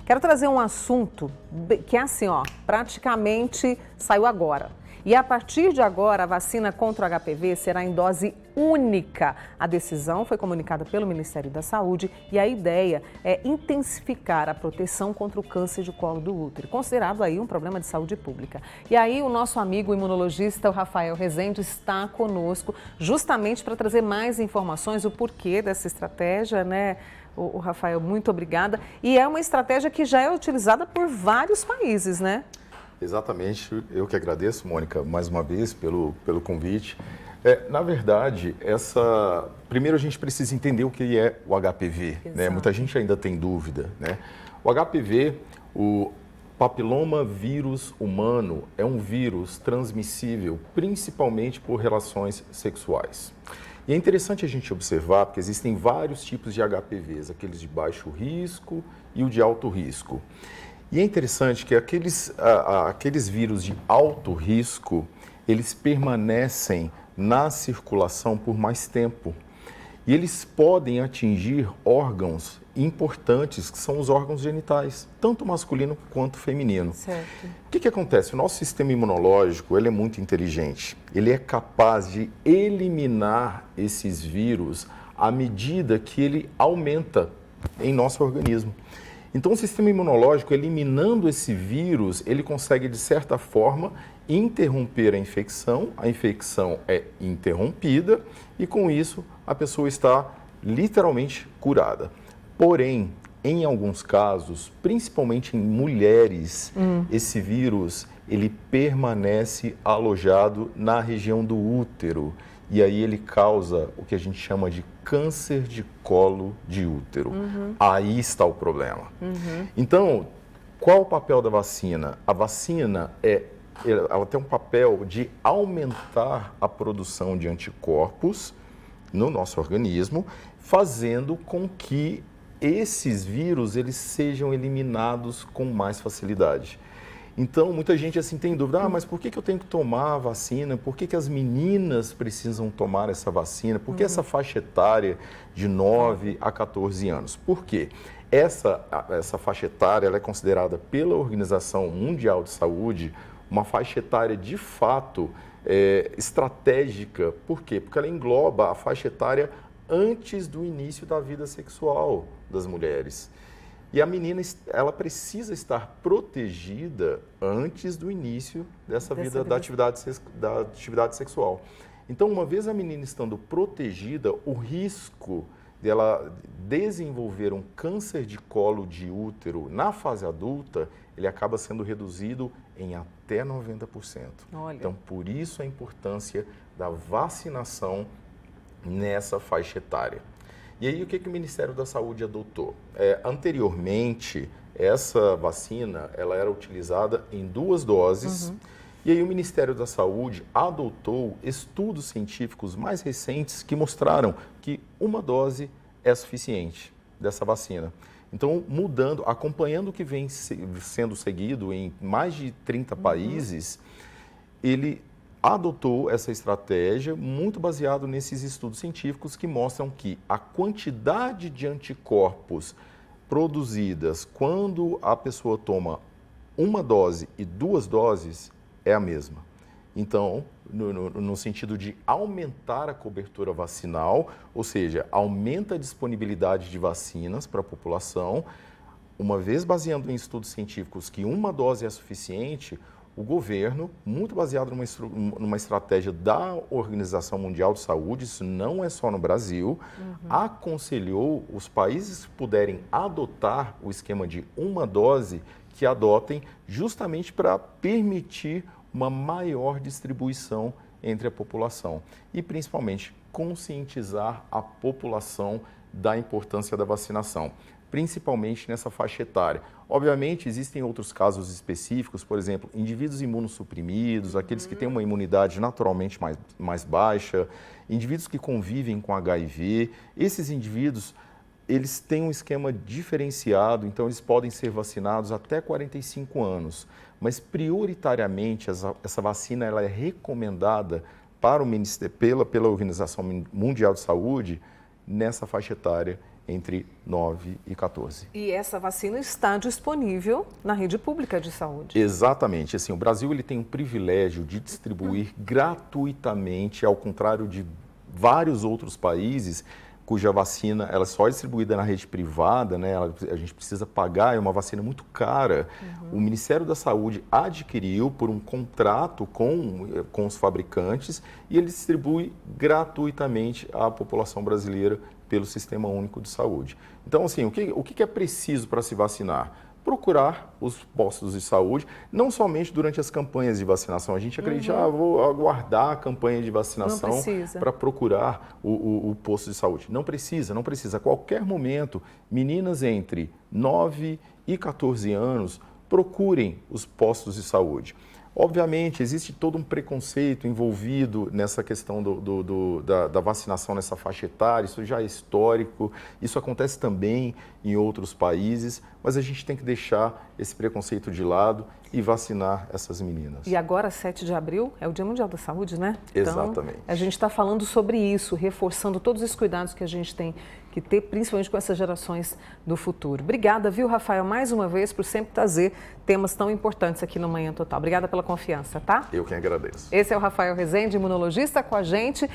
Quero trazer um assunto que é assim, ó, praticamente saiu agora. E a partir de agora, a vacina contra o HPV será em dose única. A decisão foi comunicada pelo Ministério da Saúde e a ideia é intensificar a proteção contra o câncer de colo do útero, considerado aí um problema de saúde pública. E aí o nosso amigo imunologista, o Rafael Rezende, está conosco justamente para trazer mais informações, o porquê dessa estratégia, né? O Rafael, muito obrigada. E é uma estratégia que já é utilizada por vários países, né? Exatamente, eu que agradeço, Mônica, mais uma vez pelo convite. Na verdade, primeiro a gente precisa entender o que é o HPV, né? Muita gente ainda tem dúvida, né? O HPV, o papiloma vírus humano, é um vírus transmissível principalmente por relações sexuais. E é interessante a gente observar, porque existem vários tipos de HPVs, aqueles de baixo risco e o de alto risco. E é interessante que aqueles vírus de alto risco, eles permanecem na circulação por mais tempo. E eles podem atingir órgãos importantes, que são os órgãos genitais, tanto masculino quanto feminino. Certo. O que acontece? O nosso sistema imunológico, ele é muito inteligente. Ele é capaz de eliminar esses vírus à medida que ele aumenta em nosso organismo. Então, o sistema imunológico, eliminando esse vírus, ele consegue, de certa forma, interromper a infecção é interrompida e, com isso, a pessoa está literalmente curada. Porém, em alguns casos, principalmente em mulheres, esse vírus, ele permanece alojado na região do útero. E aí ele causa o que a gente chama de câncer de colo de útero. Aí está o problema. Então, qual o papel da vacina? A vacina ela tem um papel de aumentar a produção de anticorpos no nosso organismo, fazendo com que esses vírus eles sejam eliminados com mais facilidade. Então, muita gente assim tem dúvida, mas por que eu tenho que tomar a vacina? Por que as meninas precisam tomar essa vacina? Por que essa faixa etária de 9 a 14 anos? Por quê? Essa faixa etária ela é considerada pela Organização Mundial de Saúde uma faixa etária de fato estratégica. Por quê? Porque ela engloba a faixa etária antes do início da vida sexual das mulheres. E a menina, ela precisa estar protegida antes do início da atividade sexual. Então, uma vez a menina estando protegida, o risco dela desenvolver um câncer de colo de útero na fase adulta, ele acaba sendo reduzido em até 90%. Olha. Então, por isso a importância da vacinação nessa faixa etária. E aí, o que o Ministério da Saúde adotou? Anteriormente, essa vacina ela era utilizada em 2 doses, e aí o Ministério da Saúde adotou estudos científicos mais recentes que mostraram que 1 dose é suficiente dessa vacina. Então, acompanhando o que vem sendo seguido em mais de 30 países, ele adotou essa estratégia muito baseado nesses estudos científicos que mostram que a quantidade de anticorpos produzidas quando a pessoa toma 1 dose e 2 doses é a mesma. Então, no sentido de aumentar a cobertura vacinal, ou seja, aumenta a disponibilidade de vacinas para a população, uma vez baseando em estudos científicos que 1 dose é suficiente, o governo, muito baseado numa estratégia da Organização Mundial de Saúde, isso não é só no Brasil, aconselhou os países que puderem adotar o esquema de 1 dose, que adotem justamente para permitir uma maior distribuição entre a população e, principalmente, conscientizar a população da importância da vacinação, principalmente nessa faixa etária. Obviamente, existem outros casos específicos, por exemplo, indivíduos imunossuprimidos, aqueles que têm uma imunidade naturalmente mais baixa, indivíduos que convivem com HIV. Esses indivíduos, eles têm um esquema diferenciado, então eles podem ser vacinados até 45 anos. Mas, prioritariamente, essa vacina ela é recomendada para o Ministério, pela Organização Mundial de Saúde nessa faixa etária entre 9 e 14. E essa vacina está disponível na rede pública de saúde. Exatamente. Assim, o Brasil ele tem um privilégio de distribuir gratuitamente, ao contrário de vários outros países, cuja vacina ela só é distribuída na rede privada, né? A gente precisa pagar, é uma vacina muito cara. O Ministério da Saúde adquiriu por um contrato com os fabricantes e ele distribui gratuitamente à população brasileira pelo Sistema Único de Saúde. Então, assim, o que é preciso para se vacinar? Procurar os postos de saúde, não somente durante as campanhas de vacinação. A gente acredita, vou aguardar a campanha de vacinação para procurar o posto de saúde. Não precisa, não precisa. A qualquer momento, meninas entre 9 e 14 anos, procurem os postos de saúde. Obviamente, existe todo um preconceito envolvido nessa questão da vacinação nessa faixa etária, isso já é histórico, isso acontece também em outros países, mas a gente tem que deixar esse preconceito de lado e vacinar essas meninas. E agora, 7 de abril, é o Dia Mundial da Saúde, né? Exatamente. Então, a gente está falando sobre isso, reforçando todos os cuidados que a gente tem que ter, principalmente com essas gerações do futuro. Obrigada, viu, Rafael, mais uma vez, por sempre trazer temas tão importantes aqui no Manhã Total. Obrigada pela confiança, tá? Eu quem agradeço. Esse é o Rafael Rezende, imunologista, com a gente.